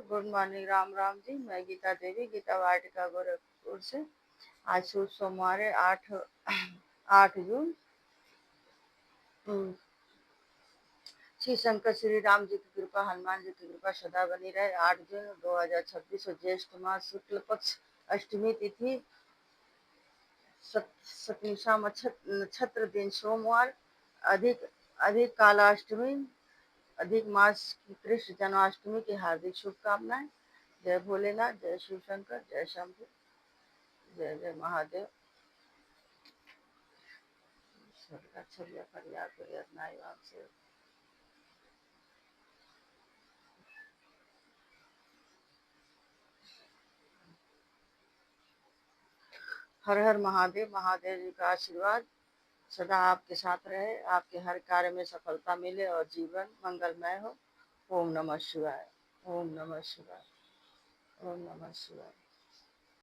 Good morning, Ram Ram ji. मैं गीता देवी, गीता वाटिका गोरखपुर से। आज शुभ सोमवार है, 8 जून। श्री शंकर श्री राम जी की कृपा, हनुमान जी की कृपा सदा बनी रहे। 8 जून 2026 और ज्येष्ठ मास शुक्ल पक्ष अष्टमी तिथि, सतनिशा नक्षत्र, दिन सोमवार, अधिक अधिक कालाष्टमी, अधिक मास की कृष्ण जन्माष्टमी की हार्दिक शुभकामनाएं। जय भोलेनाथ, जय शिव शंकर, जय शंभु, जय जय महादेव। हर हर महादेव। महादेव जी का आशीर्वाद सदा आपके साथ रहे, आपके हर कार्य में सफलता मिले और जीवन मंगलमय हो। ओम नमः शिवाय। ओम नमः शिवाय। ओम नमः शिवाय।